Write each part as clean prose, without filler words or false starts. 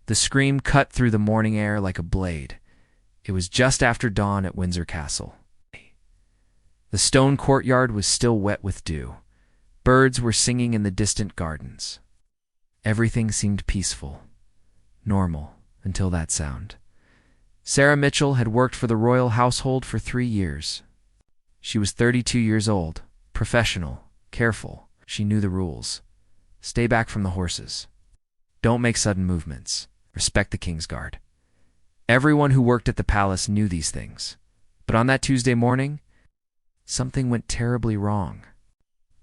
The scream cut through the morning air like a blade. It was just after dawn at Windsor Castle. The stone courtyard was still wet with dew. Birds were singing in the distant gardens. Everything seemed peaceful, normal, until that sound. Sarah Mitchell had worked for the royal household for 3 years. She was 32 years old, professional, careful. She knew the rules. Stay back from the horses. Don't make sudden movements. Respect the king's guard. Everyone who worked at the palace knew these things. But on that Tuesday morning, something went terribly wrong.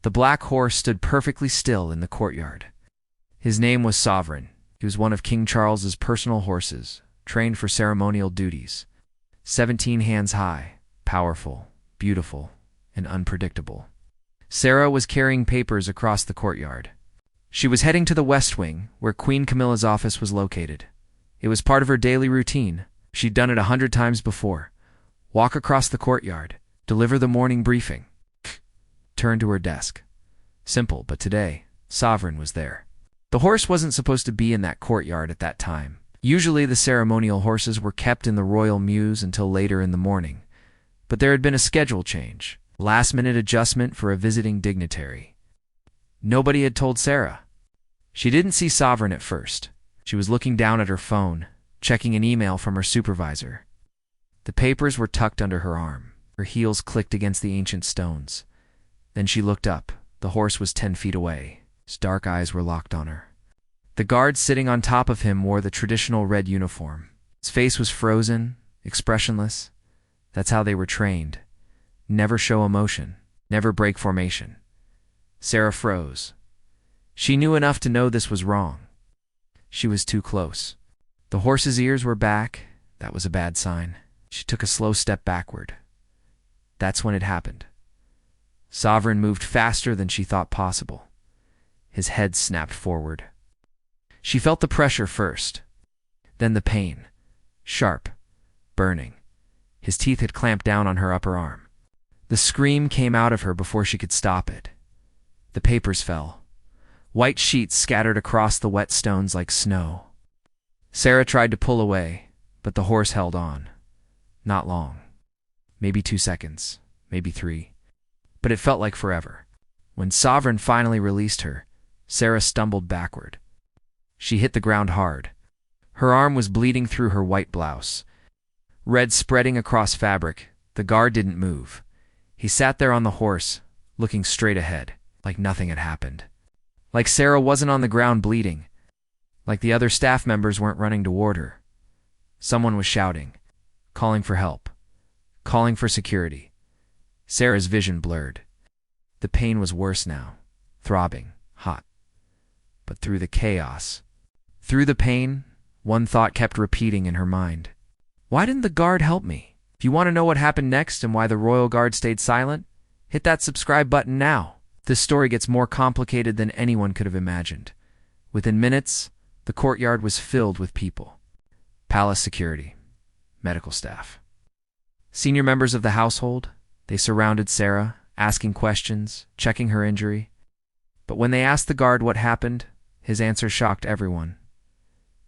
The black horse stood perfectly still in the courtyard. His name was Sovereign. He was one of King Charles's personal horses, trained for ceremonial duties. 17 hands high, powerful, beautiful, and unpredictable. Sarah was carrying papers across the courtyard. She was heading to the West Wing, where Queen Camilla's office was located. It was part of her daily routine. She'd done it 100 times before. Walk across the courtyard, deliver the morning briefing, turn to her desk. Simple, but today, Sovereign was there. The horse wasn't supposed to be in that courtyard at that time. Usually the ceremonial horses were kept in the royal mews until later in the morning. But there had been a schedule change, last-minute adjustment for a visiting dignitary. Nobody had told Sarah. She didn't see Sovereign at first. She was looking down at her phone, checking an email from her supervisor. The papers were tucked under her arm. Her heels clicked against the ancient stones. Then she looked up. The horse was 10 feet away. His dark eyes were locked on her. The guard sitting on top of him wore the traditional red uniform. His face was frozen, expressionless. That's how they were trained. Never show emotion, never break formation. Sarah froze. She knew enough to know this was wrong. She was too close. The horse's ears were back. That was a bad sign. She took a slow step backward. That's when it happened. Sovereign moved faster than she thought possible. His head snapped forward. She felt the pressure first, then the pain. Sharp, burning. His teeth had clamped down on her upper arm. The scream came out of her before she could stop it. The papers fell. White sheets scattered across the wet stones like snow. Sarah tried to pull away, but the horse held on. Not long. Maybe 2 seconds, maybe 3. But it felt like forever. When Sovereign finally released her, Sarah stumbled backward. She hit the ground hard. Her arm was bleeding through her white blouse. Red spreading across fabric, the guard didn't move. He sat there on the horse, looking straight ahead, like nothing had happened. Like Sarah wasn't on the ground bleeding. Like the other staff members weren't running toward her. Someone was shouting, calling for help, calling for security. Sarah's vision blurred. The pain was worse now, throbbing, hot. But through the chaos, through the pain, one thought kept repeating in her mind. Why didn't the guard help me? If you want to know what happened next and why the royal guard stayed silent, hit that subscribe button now. This story gets more complicated than anyone could have imagined. Within minutes, the courtyard was filled with people. Palace security, medical staff. Senior members of the household, they surrounded Sarah, asking questions, checking her injury. But when they asked the guard what happened, his answer shocked everyone.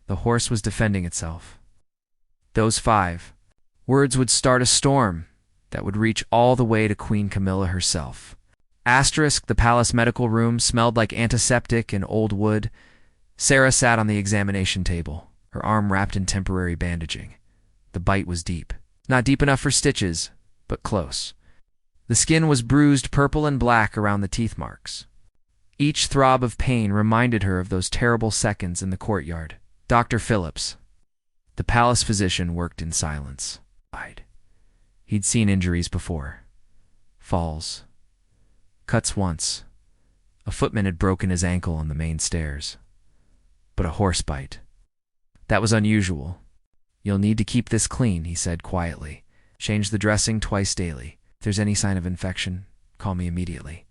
The horse was defending itself. Those 5 words would start a storm that would reach all the way to Queen Camilla herself. Asterisk, the palace medical room smelled like antiseptic and old wood. Sarah sat on the examination table, her arm wrapped in temporary bandaging. The bite was deep. Not deep enough for stitches, but close. The skin was bruised purple and black around the teeth marks. Each throb of pain reminded her of those terrible seconds in the courtyard. Dr. Phillips, the palace physician, worked in silence. He'd seen injuries before. Falls. Cuts once. A footman had broken his ankle on the main stairs. But a horse bite. That was unusual. You'll need to keep this clean, he said quietly. Change the dressing twice daily. If there's any sign of infection, call me immediately.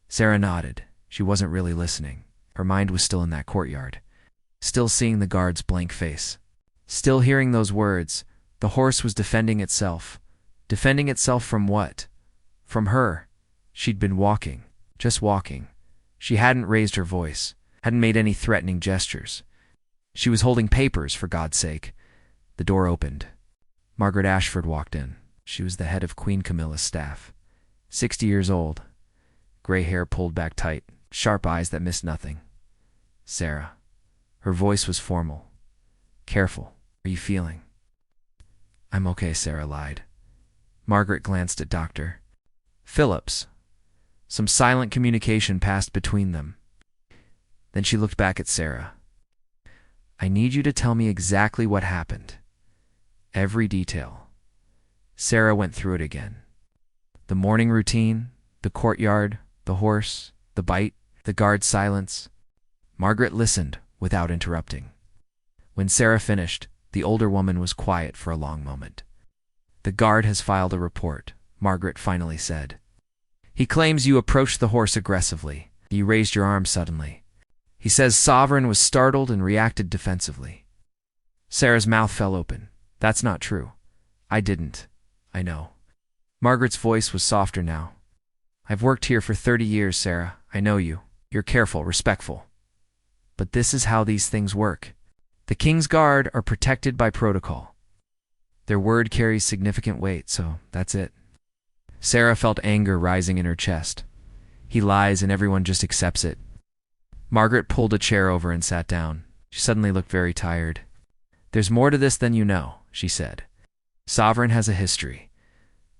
Sarah nodded. She wasn't really listening. Her mind was still in that courtyard. Still seeing the guard's blank face. Still hearing those words. The horse was defending itself. Defending itself from what? From her. She'd been walking. Just walking. She hadn't raised her voice. Hadn't made any threatening gestures. She was holding papers, for God's sake. The door opened. Margaret Ashford walked in. She was the head of Queen Camilla's staff. 60 years old. Gray hair pulled back tight, sharp eyes that missed nothing. Sarah. Her voice was formal. Careful. How are you feeling? I'm okay, Sarah lied. Margaret glanced at Dr. Phillips. Some silent communication passed between them. Then she looked back at Sarah. I need you to tell me exactly what happened. Every detail. Sarah went through it again. The morning routine, the courtyard, the horse, the bite, the guard's silence. Margaret listened without interrupting. When Sarah finished, the older woman was quiet for a long moment. The guard has filed a report, Margaret finally said. He claims you approached the horse aggressively. You raised your arm suddenly. He says Sovereign was startled and reacted defensively. Sarah's mouth fell open. That's not true. I didn't. I know. Margaret's voice was softer now. I've worked here for 30 years, Sarah. I know you. You're careful, respectful. But this is how these things work. The King's Guard are protected by protocol. Their word carries significant weight, so that's it. Sarah felt anger rising in her chest. He lies and everyone just accepts it. Margaret pulled a chair over and sat down. She suddenly looked very tired. There's more to this than you know, she said. Sovereign has a history.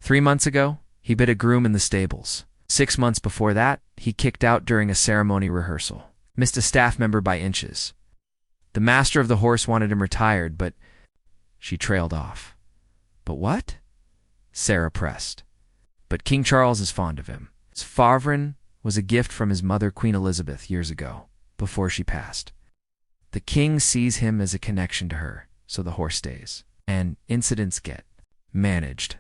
3 months ago, he bit a groom in the stables. 6 months before that, he kicked out during a ceremony rehearsal. Missed a staff member by inches. The master of the horse wanted him retired, but... She trailed off. But what? Sarah pressed. But King Charles is fond of him. His Sovereign was a gift from his mother, Queen Elizabeth, years ago, before she passed. The king sees him as a connection to her, so the horse stays. And incidents get managed.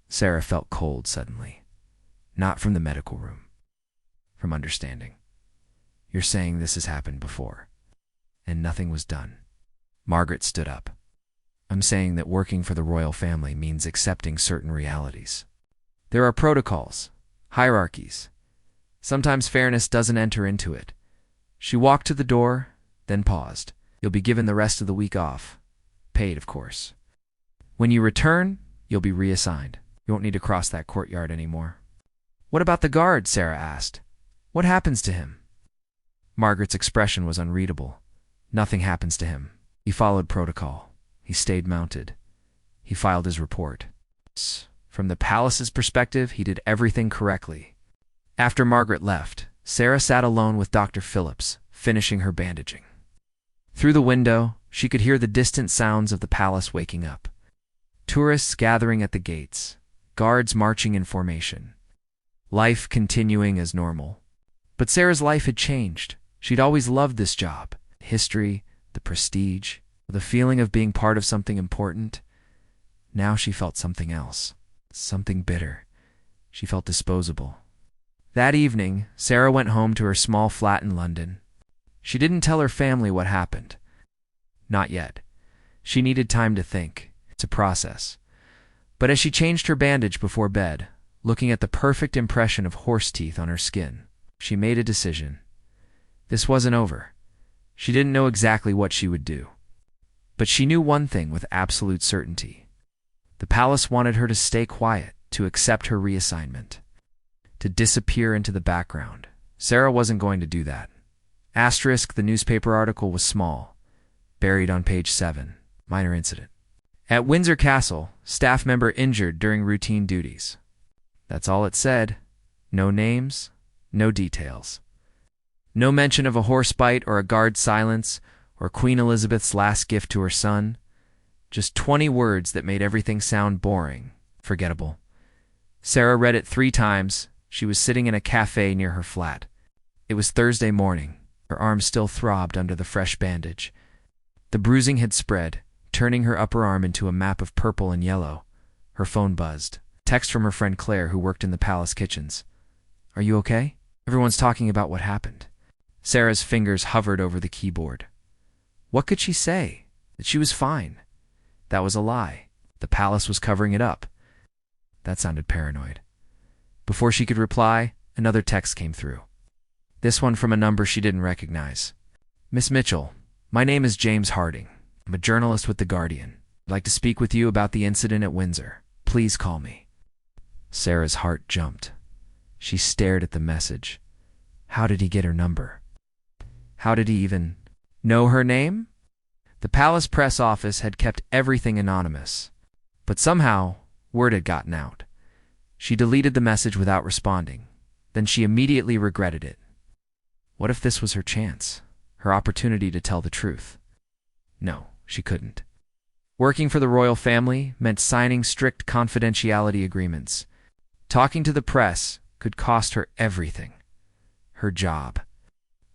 Sarah felt cold suddenly. Not from the medical room. From understanding. You're saying this has happened before, and nothing was done. Margaret stood up. I'm saying that working for the royal family means accepting certain realities. There are protocols, hierarchies. Sometimes fairness doesn't enter into it. She walked to the door, then paused. You'll be given the rest of the week off. Paid, of course. When you return, you'll be reassigned. You won't need to cross that courtyard anymore. What about the guard? Sarah asked. What happens to him? Margaret's expression was unreadable. Nothing happens to him. He followed protocol. He stayed mounted. He filed his report. From the palace's perspective, he did everything correctly. After Margaret left, Sarah sat alone with Dr. Phillips, finishing her bandaging. Through the window, she could hear the distant sounds of the palace waking up. Tourists gathering at the gates, guards marching in formation. Life continuing as normal. But Sarah's life had changed. She'd always loved this job. History, the prestige, the feeling of being part of something important. Now she felt something else. Something bitter. She felt disposable. That evening, Sarah went home to her small flat in London. She didn't tell her family what happened. Not yet. She needed time to think, to process. But as she changed her bandage before bed, looking at the perfect impression of horse teeth on her skin, she made a decision. This wasn't over. She didn't know exactly what she would do. But she knew one thing with absolute certainty. The palace wanted her to stay quiet, to accept her reassignment, to disappear into the background. Sarah wasn't going to do that. Asterisk, the newspaper article was small, buried on page 7. Minor incident. At Windsor Castle, staff member injured during routine duties. That's all it said. No names, no details. No mention of a horse bite or a guard's silence or Queen Elizabeth's last gift to her son. Just 20 words that made everything sound boring, forgettable. Sarah read it 3 times. She was sitting in a cafe near her flat. It was Thursday morning. Her arm still throbbed under the fresh bandage. The bruising had spread, turning her upper arm into a map of purple and yellow. Her phone buzzed. Text from her friend Claire, who worked in the palace kitchens. Are you okay? Everyone's talking about what happened. Sarah's fingers hovered over the keyboard. What could she say? That she was fine. That was a lie. The palace was covering it up. That sounded paranoid. Before she could reply, another text came through. This one from a number she didn't recognize. Miss Mitchell, My name is James Harding. I'm a journalist with The Guardian. I'd like to speak with you about the incident at Windsor. Please call me. Sarah's heart jumped. She stared at the message. How did he get her number? How did he even know her name? The palace press office had kept everything anonymous, but somehow word had gotten out. She deleted the message without responding. Then she immediately regretted it. What if this was her chance, her opportunity to tell the truth? No, she couldn't. Working for the royal family meant signing strict confidentiality agreements. Talking to the press could cost her everything. Her job,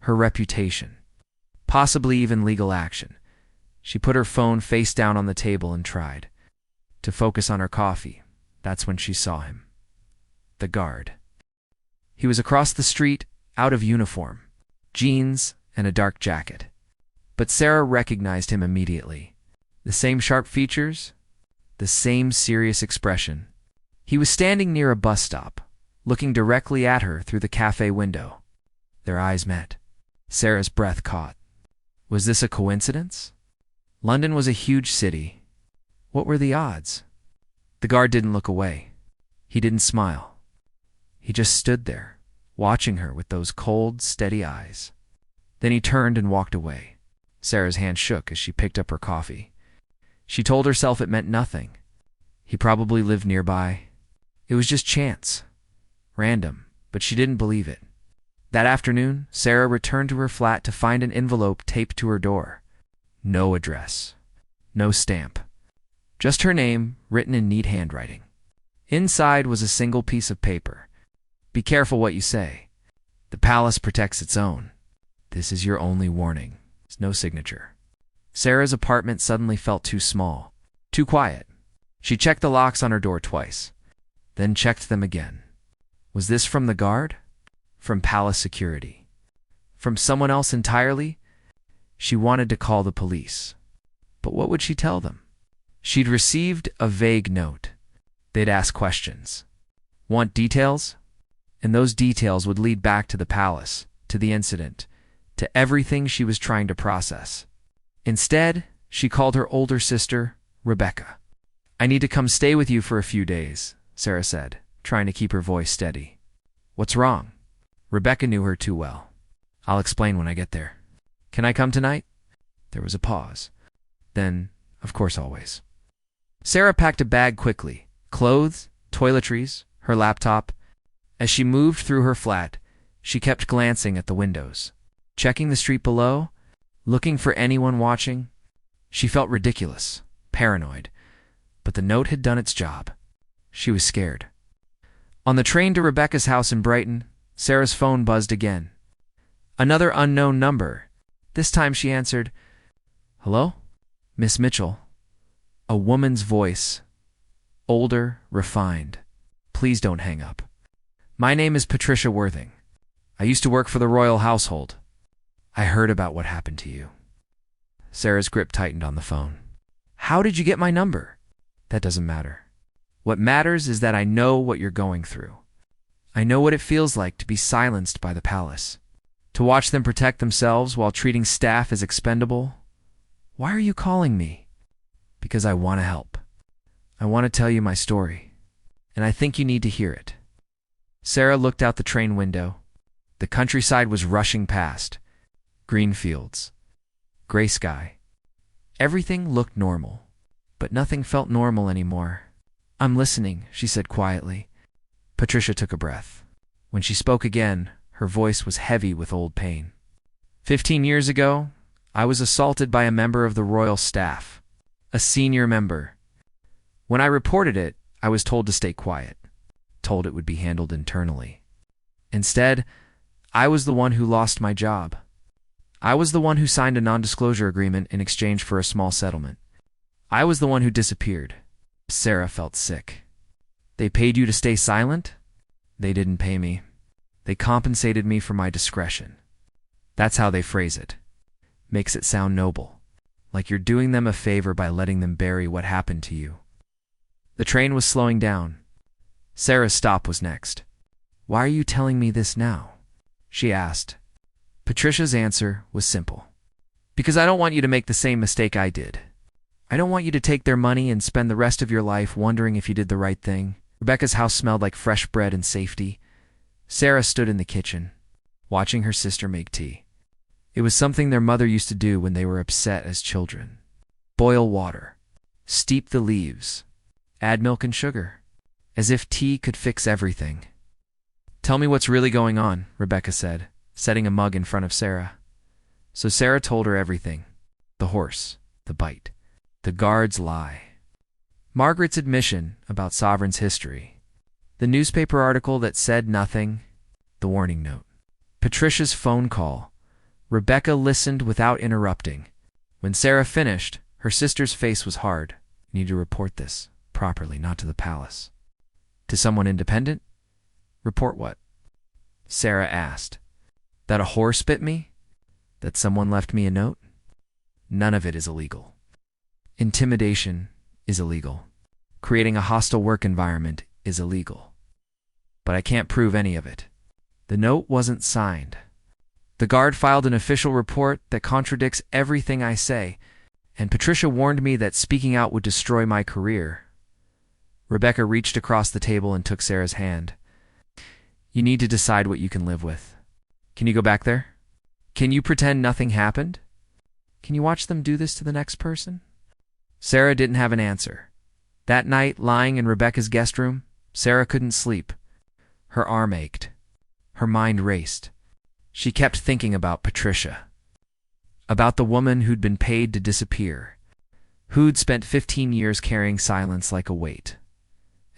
her reputation, possibly even legal action. She put her phone face down on the table and tried to focus on her coffee. That's when she saw him. The guard. He was across the street, out of uniform, jeans and a dark jacket. But Sarah recognized him immediately. The same sharp features, the same serious expression. He was standing near a bus stop, looking directly at her through the cafe window. Their eyes met. Sarah's breath caught. Was this a coincidence? London was a huge city. What were the odds? The guard didn't look away. He didn't smile. He just stood there, watching her with those cold, steady eyes. Then he turned and walked away. Sarah's hand shook as she picked up her coffee. She told herself it meant nothing. He probably lived nearby. It was just chance. Random, but she didn't believe it. That afternoon, Sarah returned to her flat to find an envelope taped to her door. No address. No stamp. Just her name, written in neat handwriting. Inside was a single piece of paper. Be careful what you say. The palace protects its own. This is your only warning. There's no signature. Sarah's apartment suddenly felt too small, too quiet. She checked the locks on her door twice, then checked them again. Was this from the guard? From palace security? From someone else entirely? She wanted to call the police. But what would she tell them? She'd received a vague note. They'd ask questions. Want details? And those details would lead back to the palace, to the incident, to everything she was trying to process. Instead, she called her older sister, Rebecca. I need to come stay with you for a few days, Sarah said, trying to keep her voice steady. What's wrong? Rebecca knew her too well. I'll explain when I get there. Can I come tonight? There was a pause. Then, of course, always. Sarah packed a bag quickly. Clothes, toiletries, her laptop. As she moved through her flat, she kept glancing at the windows, checking the street below, looking for anyone watching. She felt ridiculous, paranoid, but the note had done its job. She was scared. On the train to Rebecca's house in Brighton, Sarah's phone buzzed again. Another unknown number. This time she answered, Hello? Miss Mitchell. A woman's voice. Older, refined. Please don't hang up. My name is Patricia Worthing. I used to work for the royal household. I heard about what happened to you. Sarah's grip tightened on the phone. How did you get my number? That doesn't matter. What matters is that I know what you're going through. I know what it feels like to be silenced by the palace, to watch them protect themselves while treating staff as expendable. Why are you calling me? Because I want to help. I want to tell you my story, and I think you need to hear it. Sarah looked out the train window. The countryside was rushing past. Green fields. Gray sky. Everything looked normal, but nothing felt normal anymore. I'm listening, she said quietly. Patricia took a breath. When she spoke again, her voice was heavy with old pain. 15 years ago, I was assaulted by a member of the royal staff, a senior member. When I reported it, I was told to stay quiet, told it would be handled internally. Instead, I was the one who lost my job. I was the one who signed a non-disclosure agreement in exchange for a small settlement. I was the one who disappeared. Sarah felt sick. They paid you to stay silent? They didn't pay me. They compensated me for my discretion. That's how they phrase it. Makes it sound noble, like you're doing them a favor by letting them bury what happened to you. The train was slowing down. Sarah's stop was next. Why are you telling me this now? She asked. Patricia's answer was simple. Because I don't want you to make the same mistake I did. I don't want you to take their money and spend the rest of your life wondering if you did the right thing. Rebecca's house smelled like fresh bread and safety. Sarah stood in the kitchen, watching her sister make tea. It was something their mother used to do when they were upset as children. Boil water, steep the leaves, add milk and sugar, as if tea could fix everything. Tell me what's really going on, Rebecca said, setting a mug in front of Sarah. So Sarah told her everything. The horse, the bite, the guard's lie, Margaret's admission about Sovereign's history, the newspaper article that said nothing, the warning note, Patricia's phone call. Rebecca listened without interrupting. When Sarah finished, her sister's face was hard. You need to report this properly, not to the palace. To someone independent? Report what? Sarah asked. That a horse bit me? That someone left me a note? None of it is illegal. Intimidation is illegal. Creating a hostile work environment is illegal. But I can't prove any of it. The note wasn't signed. The guard filed an official report that contradicts everything I say, and Patricia warned me that speaking out would destroy my career. Rebecca reached across the table and took Sarah's hand. You need to decide what you can live with. Can you go back there? Can you pretend nothing happened? Can you watch them do this to the next person? Sarah didn't have an answer. That night, lying in Rebecca's guest room, Sarah couldn't sleep. Her arm ached. Her mind raced. She kept thinking about Patricia. About the woman who'd been paid to disappear. Who'd spent 15 years carrying silence like a weight.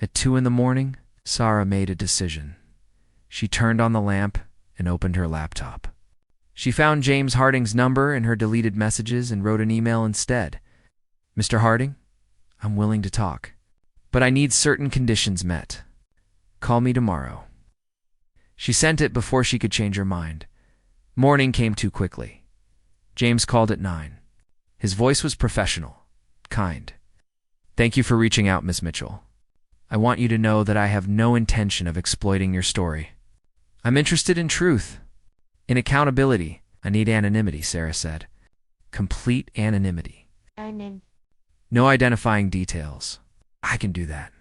At 2 a.m, Sarah made a decision. She turned on the lamp and opened her laptop. She found James Harding's number in her deleted messages and wrote an email instead. Mr. Harding, I'm willing to talk, but I need certain conditions met. Call me tomorrow. She sent it before she could change her mind. Morning came too quickly. James called at 9. His voice was professional, kind. Thank you for reaching out, Miss Mitchell. I want you to know that I have no intention of exploiting your story. I'm interested in truth. In accountability. I need anonymity, Sarah said. Complete anonymity. No identifying details. I can do that.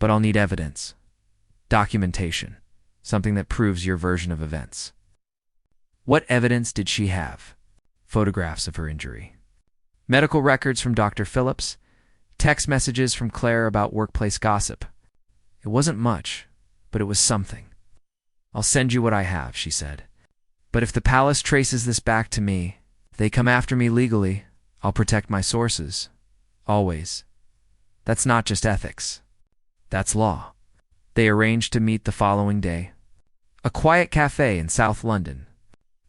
But I'll need evidence. Documentation. Something that proves your version of events. What evidence did she have? Photographs of her injury. Medical records from Dr. Phillips. Text messages from Claire about workplace gossip. It wasn't much, but it was something. I'll send you what I have, she said. But if the palace traces this back to me, if they come after me legally, I'll protect my sources. Always. That's not just ethics. That's law. They arranged to meet the following day. A quiet cafe in South London.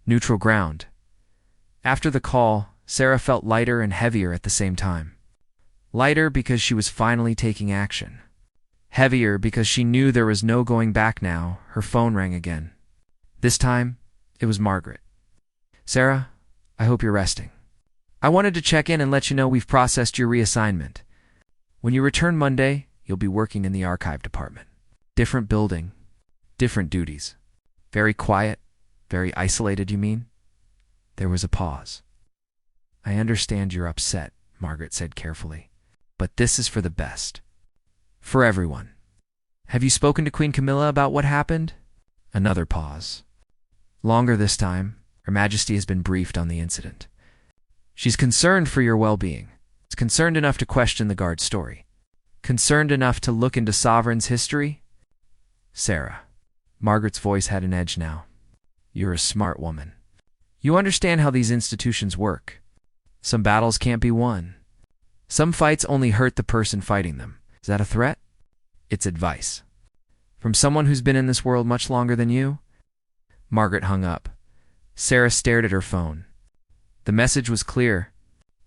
Neutral ground. After the call, Sarah felt lighter and heavier at the same time. Lighter because she was finally taking action. Heavier because she knew there was no going back now. Her phone rang again. This time, it was Margaret. Sarah, I hope you're resting. I wanted to check in and let you know we've processed your reassignment. When you return Monday, you'll be working in the archive department. Different building, different duties. Very quiet, very isolated, you mean? There was a pause. I understand you're upset, Margaret said carefully. But this is for the best. For everyone. Have you spoken to Queen Camilla about what happened? Another pause. Longer this time. Her Majesty has been briefed on the incident. She's concerned for your well-being. It's concerned enough to question the guard's story. Concerned enough to look into Sovereign's history? Sarah. Margaret's voice had an edge now. You're a smart woman. You understand how these institutions work. Some battles can't be won. Some fights only hurt the person fighting them. Is that a threat? It's advice. From someone who's been in this world much longer than you? Margaret hung up. Sarah stared at her phone. The message was clear.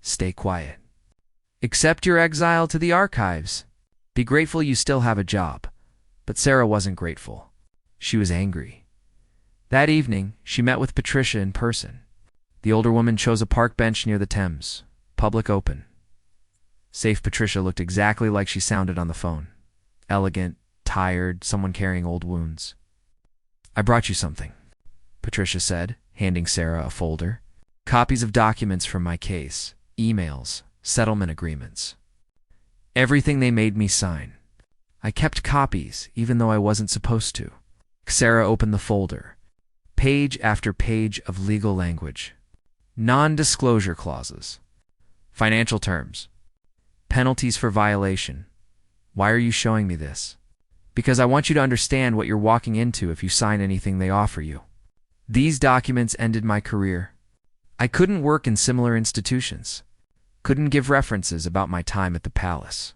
Stay quiet. Accept your exile to the archives. Be grateful you still have a job. But Sarah wasn't grateful. She was angry. That evening, she met with Patricia in person. The older woman chose a park bench near the Thames. Public open. Safe Patricia looked exactly like she sounded on the phone. Elegant, tired, someone carrying old wounds. I brought you something, Patricia said, handing Sarah a folder. Copies of documents from my case, emails, settlement agreements. Everything they made me sign. I kept copies, even though I wasn't supposed to. Sarah opened the folder. Page after page of legal language. Non-disclosure clauses. Financial terms. Penalties for violation. Why are you showing me this? Because I want you to understand what you're walking into if you sign anything they offer you. These documents ended my career. I couldn't work in similar institutions. Couldn't give references about my time at the palace.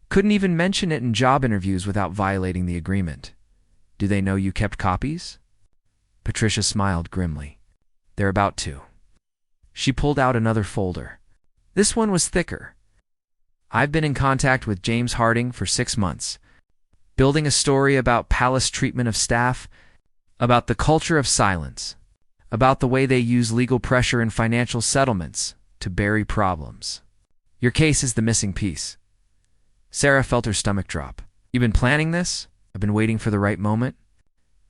Couldn't even mention it in job interviews without violating the agreement. Do they know you kept copies? Patricia smiled grimly. They're about to. She pulled out another folder. This one was thicker. I've been in contact with James Harding for 6 months, building a story about palace treatment of staff, about the culture of silence, about the way they use legal pressure and financial settlements to bury problems. Your case is the missing piece. Sarah felt her stomach drop. You've been planning this? I've been waiting for the right moment?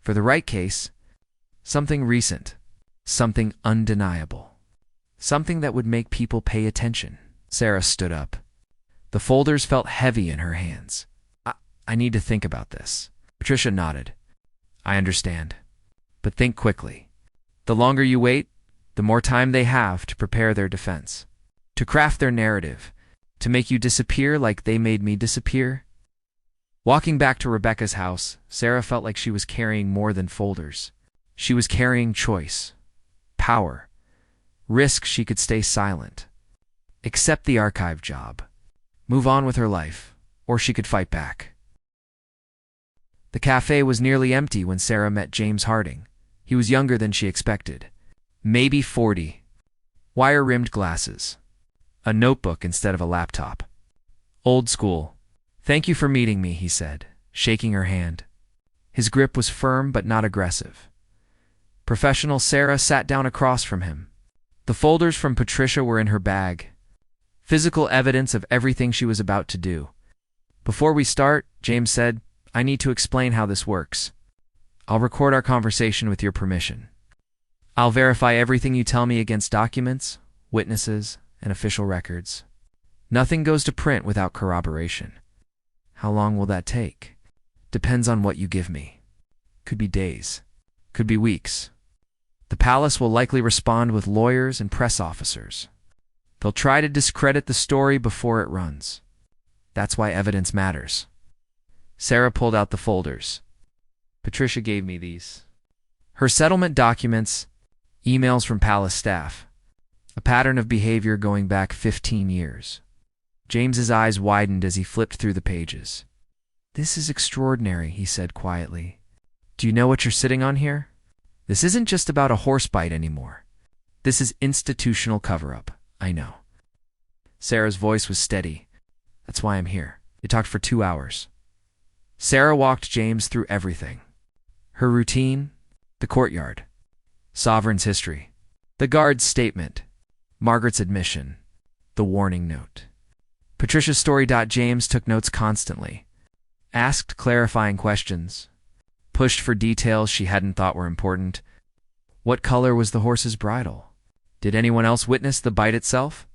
For the right case? Something recent. Something undeniable. Something that would make people pay attention. Sarah stood up. The folders felt heavy in her hands. I need to think about this. Patricia nodded. I understand. But think quickly. The longer you wait, the more time they have to prepare their defense, to craft their narrative, to make you disappear like they made me disappear. Walking back to Rebecca's house, Sarah felt like she was carrying more than folders. She was carrying choice, power, risk she could stay silent, accept the archive job, move on with her life, or she could fight back. The cafe was nearly empty when Sarah met James Harding. He was younger than she expected. Maybe 40. Wire-rimmed glasses. A notebook instead of a laptop. Old school. Thank you for meeting me, he said, shaking her hand. His grip was firm but not aggressive. Professional Sarah sat down across from him. The folders from Patricia were in her bag. Physical evidence of everything she was about to do. Before we start, James said, I need to explain how this works. I'll record our conversation with your permission. I'll verify everything you tell me against documents, witnesses, and official records. Nothing goes to print without corroboration. How long will that take? Depends on what you give me. Could be days. Could be weeks. The palace will likely respond with lawyers and press officers. They'll try to discredit the story before it runs. That's why evidence matters. Sarah pulled out the folders. Patricia gave me these. Her settlement documents, emails from palace staff, a pattern of behavior going back 15 years. James's eyes widened as he flipped through the pages. This is extraordinary, he said quietly. Do you know what you're sitting on here? This isn't just about a horse bite anymore. This is institutional cover-up, I know. Sarah's voice was steady. That's why I'm here. They talked for 2 hours. Sarah walked James through everything. Her routine, the courtyard, Sovereign's history, the guard's statement, Margaret's admission, the warning note. Patricia's story. James took notes constantly, asked clarifying questions, pushed for details she hadn't thought were important. What color was the horse's bridle? Did anyone else witness the bite itself?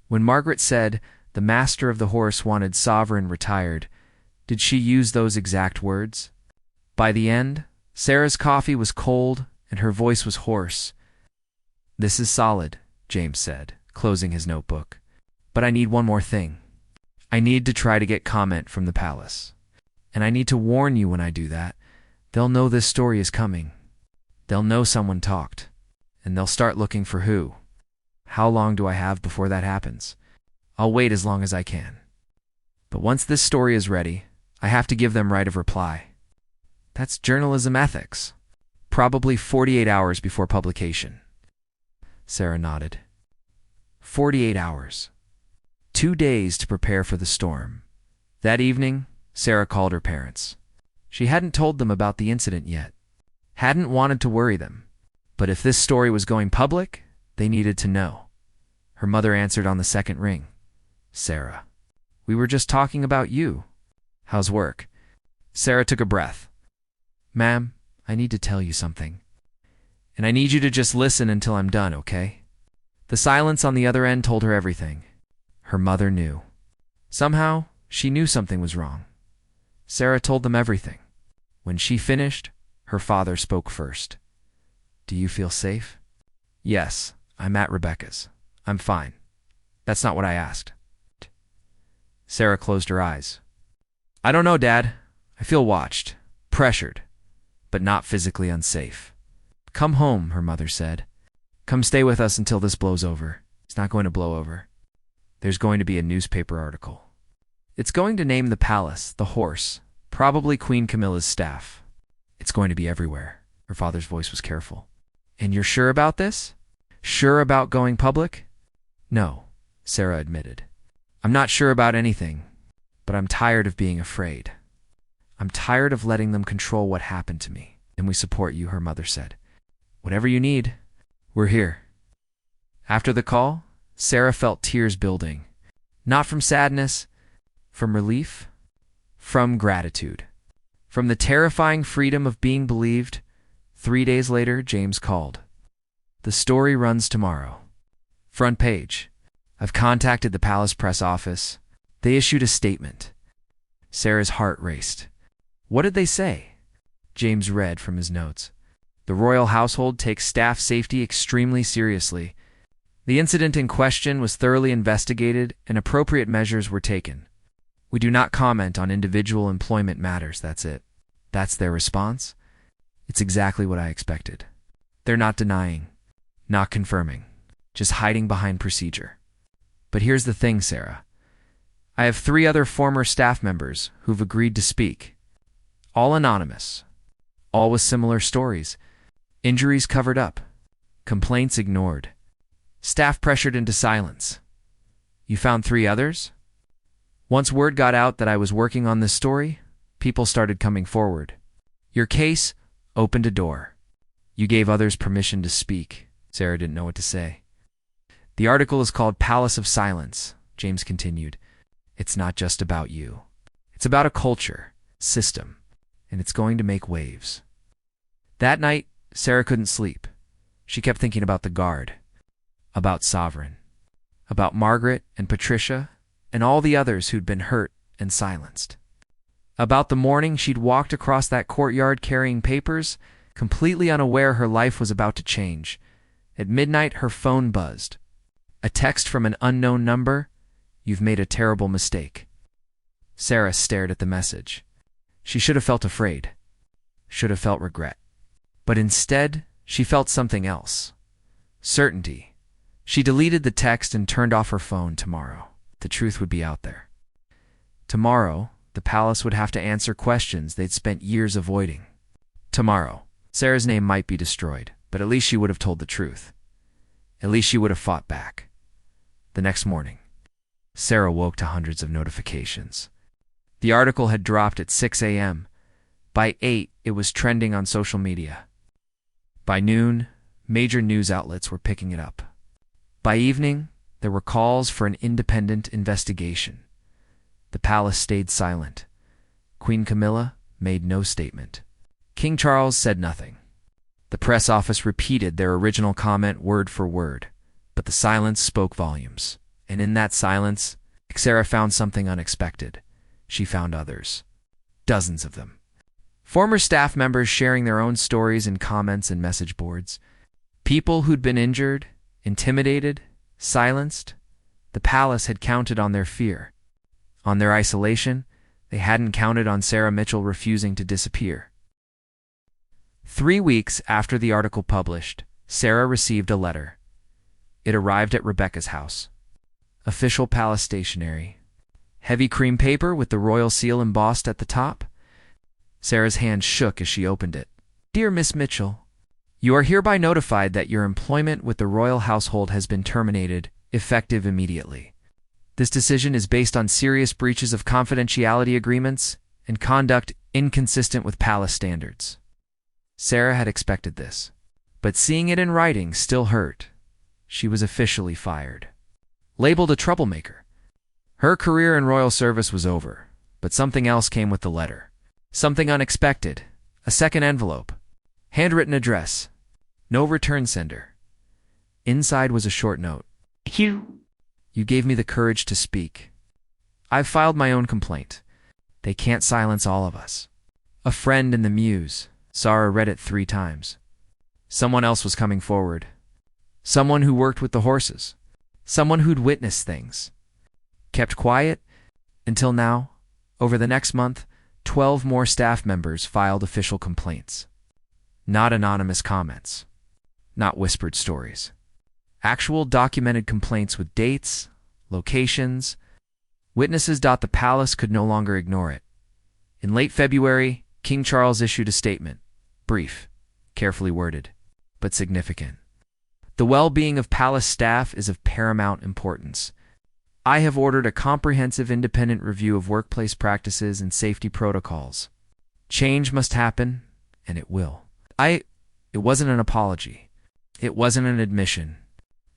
When Margaret said the master of the horse wanted Sovereign retired, did she use those exact words? By the end, Sarah's coffee was cold and her voice was hoarse. This is solid, James said, closing his notebook. But I need one more thing. I need to try to get comment from the palace. And I need to warn you when I do that. They'll know this story is coming. They'll know someone talked. And they'll start looking for who. How long do I have before that happens? I'll wait as long as I can. But once this story is ready, I have to give them right of reply. That's journalism ethics. Probably 48 hours before publication. Sarah nodded. 48 hours. 2 days to prepare for the storm. That evening, Sarah called her parents. She hadn't told them about the incident yet. Hadn't wanted to worry them. But if this story was going public, they needed to know. Her mother answered on the second ring. Sarah, we were just talking about you. How's work? Sarah took a breath. Ma'am, I need to tell you something. And I need you to just listen until I'm done, okay? The silence on the other end told her everything. Her mother knew. Somehow, she knew something was wrong. Sarah told them everything. When she finished, her father spoke first. "Do you feel safe?" "Yes, I'm at Rebecca's. I'm fine. That's not what I asked." Sarah closed her eyes. "I don't know, Dad. I feel watched, pressured, but not physically unsafe." "Come home," her mother said. "Come stay with us until this blows over." "It's not going to blow over. There's going to be a newspaper article. It's going to name the palace, the horse, probably Queen Camilla's staff. It's going to be everywhere." Her father's voice was careful. "And you're sure about this? Sure about going public?" "No," Sarah admitted. "I'm not sure about anything, but I'm tired of being afraid. I'm tired of letting them control what happened to me." "And we support you," her mother said. "Whatever you need, we're here." After the call, Sarah felt tears building. Not from sadness, from relief, from gratitude, from the terrifying freedom of being believed. 3 days later, James called. "The story runs tomorrow. Front page. I've contacted the palace press office. They issued a statement." Sarah's heart raced. "What did they say?" James read from his notes. "The royal household takes staff safety extremely seriously. The incident in question was thoroughly investigated and appropriate measures were taken. We do not comment on individual employment matters." That's it. That's their response? It's exactly what I expected. They're not denying, not confirming, just hiding behind procedure. But here's the thing, Sarah. I have 3 other former staff members who've agreed to speak. All anonymous. All with similar stories. Injuries covered up. Complaints ignored. Staff pressured into silence. You found 3 others? Once word got out that I was working on this story, people started coming forward. Your case opened a door. You gave others permission to speak. Sarah didn't know what to say. The article is called Palace of Silence, James continued. It's not just about you. It's about a culture, system, and it's going to make waves. That night, Sarah couldn't sleep. She kept thinking about the guard, about Sovereign, about Margaret and Patricia, and all the others who'd been hurt and silenced. About the morning she'd walked across that courtyard carrying papers, completely unaware her life was about to change. At midnight, her phone buzzed. A text from an unknown number. You've made a terrible mistake. Sarah stared at the message. She should have felt afraid, should have felt regret. But instead, she felt something else. Certainty. She deleted the text and turned off her phone. Tomorrow, the truth would be out there. Tomorrow, the palace would have to answer questions they'd spent years avoiding. Tomorrow, Sarah's name might be destroyed, but at least she would have told the truth. At least she would have fought back. The next morning, Sarah woke to hundreds of notifications. The article had dropped at 6 a.m. By 8, it was trending on social media. By noon, major news outlets were picking it up. By evening, there were calls for an independent investigation. The palace stayed silent. Queen Camilla made no statement. King Charles said nothing. The press office repeated their original comment word for word, but the silence spoke volumes. And in that silence, Sarah found something unexpected. She found others. Dozens of them. Former staff members sharing their own stories in comments and message boards. People who'd been injured, intimidated, silenced. The palace had counted on their fear. On their isolation, they hadn't counted on Sarah Mitchell refusing to disappear. 3 weeks after the article published, Sarah received a letter. It arrived at Rebecca's house. Official palace stationery. Heavy cream paper with the royal seal embossed at the top. Sarah's hand shook as she opened it. Dear Miss Mitchell, you are hereby notified that your employment with the royal household has been terminated, effective immediately. This decision is based on serious breaches of confidentiality agreements and conduct inconsistent with palace standards. Sarah had expected this, but seeing it in writing still hurt. She was officially fired. Labeled a troublemaker. Her career in royal service was over, but something else came with the letter. Something unexpected. A second envelope. Handwritten address. No return sender. Inside was a short note. You gave me the courage to speak. I've filed my own complaint. They can't silence all of us. A friend in the Muse. Sarah read it 3 times. Someone else was coming forward. Someone who worked with the horses. Someone who'd witnessed things. Kept quiet until now. Over the next month, 12 more staff members filed official complaints. Not anonymous comments. Not whispered stories. Actual documented complaints with dates, locations, witnesses. The palace could no longer ignore it. In late February, King Charles issued a statement. Brief, carefully worded, but significant. The well-being of palace staff is of paramount importance. I have ordered a comprehensive independent review of workplace practices and safety protocols. Change must happen, and it will. It wasn't an apology. It wasn't an admission.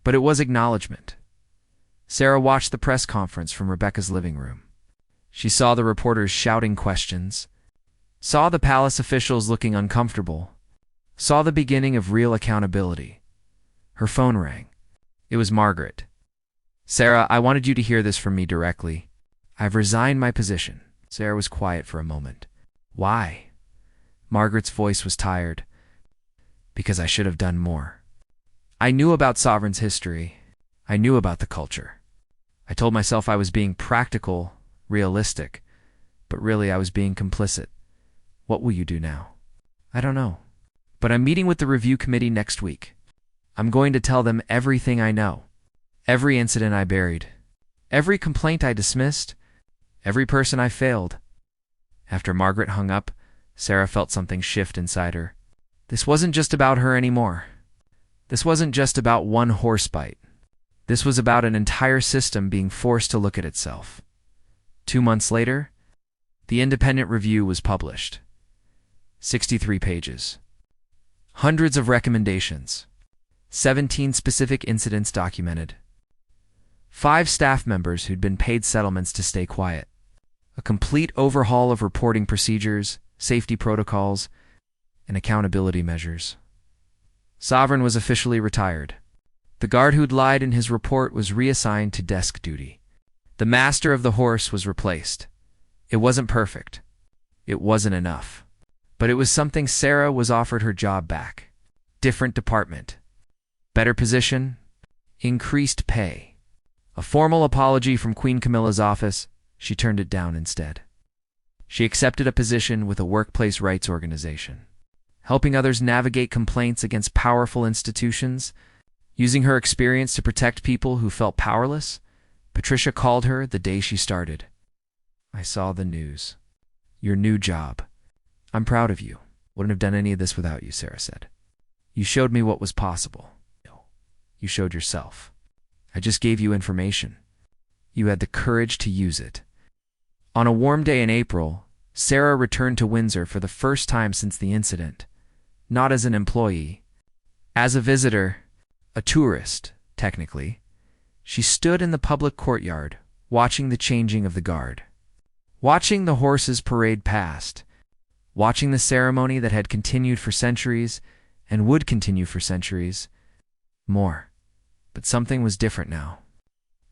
But it was acknowledgement. Sarah watched the press conference from Rebecca's living room. She saw the reporters shouting questions, saw the palace officials looking uncomfortable, saw the beginning of real accountability. Her phone rang. It was Margaret. Sarah, I wanted you to hear this from me directly. I've resigned my position. Sarah was quiet for a moment. Why? Margaret's voice was tired. Because I should have done more. I knew about Sovereign's history. I knew about the culture. I told myself I was being practical, realistic, but really I was being complicit. What will you do now? I don't know. But I'm meeting with the review committee next week. I'm going to tell them everything I know. Every incident I buried. Every complaint I dismissed. Every person I failed. After Margaret hung up, Sarah felt something shift inside her. This wasn't just about her anymore. This wasn't just about one horse bite. This was about an entire system being forced to look at itself. 2 months later, the independent review was published. 63 pages. Hundreds of recommendations. 17 specific incidents documented. 5 staff members who'd been paid settlements to stay quiet. A complete overhaul of reporting procedures, safety protocols, and accountability measures. Sovereign was officially retired. The guard who'd lied in his report was reassigned to desk duty. The master of the horse was replaced. It wasn't perfect. It wasn't enough. But it was something. Sarah was offered her job back. Different department. Better position. Increased pay. A formal apology from Queen Camilla's office. She turned it down instead. She accepted a position with a workplace rights organization, helping others navigate complaints against powerful institutions, using her experience to protect people who felt powerless. Patricia called her the day she started. I saw the news. Your new job. I'm proud of you. Wouldn't have done any of this without you, Sarah said. You showed me what was possible. You showed yourself. I just gave you information. You had the courage to use it. On a warm day in April, Sarah returned to Windsor for the first time since the incident. Not as an employee. As a visitor, a tourist, technically. She stood in the public courtyard, watching the changing of the guard. Watching the horses parade past. Watching the ceremony that had continued for centuries and would continue for centuries. More. But something was different now.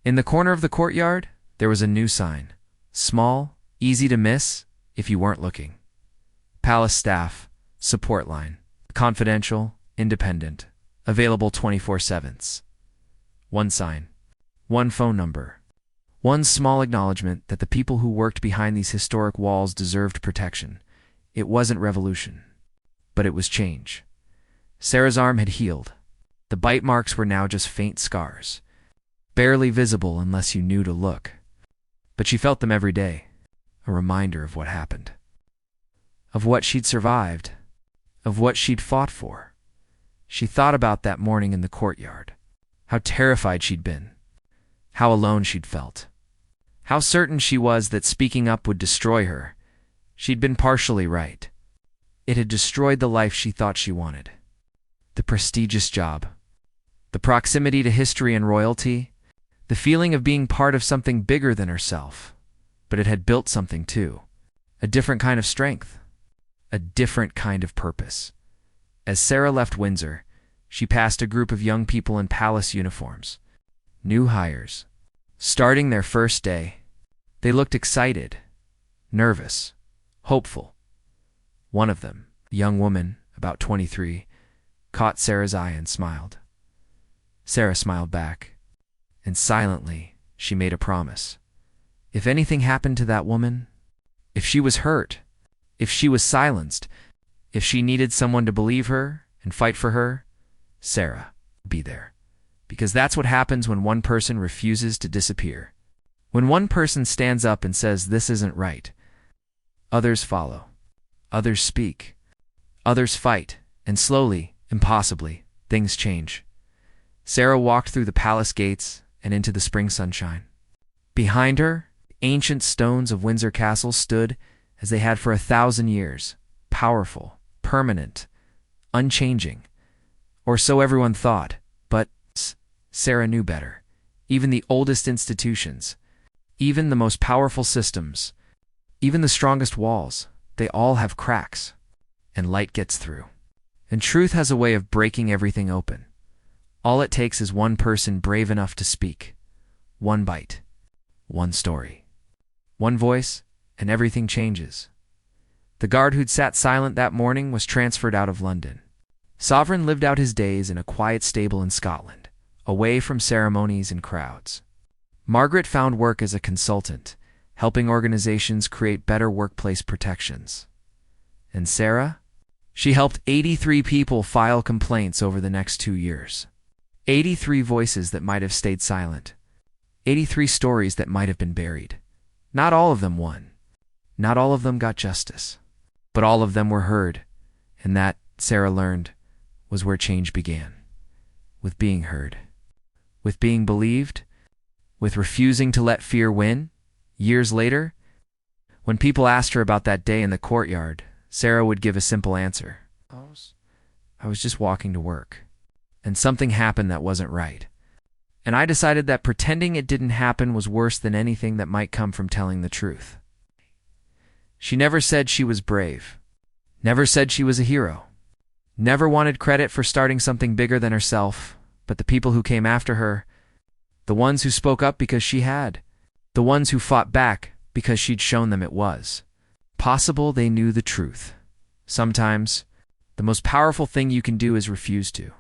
In the corner of the courtyard, there was a new sign. Small, easy to miss if you weren't looking. Palace staff, support line. Confidential, independent, available 24/7. One sign. One phone number. One small acknowledgement that the people who worked behind these historic walls deserved protection. It wasn't revolution, but it was change. Sarah's arm had healed. The bite marks were now just faint scars, barely visible unless you knew to look. But she felt them every day, a reminder of what happened, of what she'd survived, of what she'd fought for. She thought about that morning in the courtyard, how terrified she'd been, how alone she'd felt, how certain she was that speaking up would destroy her. She'd been partially right. It had destroyed the life she thought she wanted. The prestigious job, the proximity to history and royalty, the feeling of being part of something bigger than herself. But it had built something too, a different kind of strength, a different kind of purpose. As Sarah left Windsor, she passed a group of young people in palace uniforms, new hires, starting their first day. They looked excited, nervous, hopeful. One of them, a young woman, about 23, caught Sarah's eye and smiled. Sarah smiled back, and silently she made a promise. If anything happened to that woman, if she was hurt, if she was silenced, if she needed someone to believe her and fight for her, Sarah would be there. Because that's what happens when one person refuses to disappear. When one person stands up and says this isn't right, others follow, others speak, others fight, and slowly, impossibly, things change. Sarah walked through the palace gates and into the spring sunshine. Behind her, ancient stones of Windsor Castle stood as they had for 1,000 years, powerful, permanent, unchanging. Or so everyone thought, but Sarah knew better. Even the oldest institutions, even the most powerful systems, even the strongest walls, they all have cracks, and light gets through. And truth has a way of breaking everything open. All it takes is one person brave enough to speak. One bite, one story, one voice, and everything changes. The guard who'd sat silent that morning was transferred out of London. Sovereign lived out his days in a quiet stable in Scotland, away from ceremonies and crowds. Margaret found work as a consultant, helping organizations create better workplace protections. And Sarah? She helped 83 people file complaints over the next 2 years. 83 voices that might have stayed silent. 83 stories that might have been buried. Not all of them won. Not all of them got justice. But all of them were heard, and that, Sarah learned, was where change began. With being heard. With being believed. With refusing to let fear win. Years later, when people asked her about that day in the courtyard, Sarah would give a simple answer. I was just walking to work. And something happened that wasn't right. And I decided that pretending it didn't happen was worse than anything that might come from telling the truth. She never said she was brave. Never said she was a hero. Never wanted credit for starting something bigger than herself, but the people who came after her, the ones who spoke up because she had, the ones who fought back because she'd shown them it was possible, they knew the truth. Sometimes, the most powerful thing you can do is refuse to.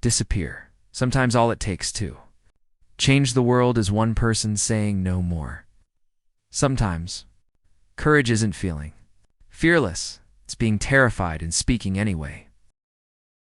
Disappear. Sometimes all it takes to change the world is one person saying no more. Sometimes, courage isn't feeling fearless. It's being terrified and speaking anyway.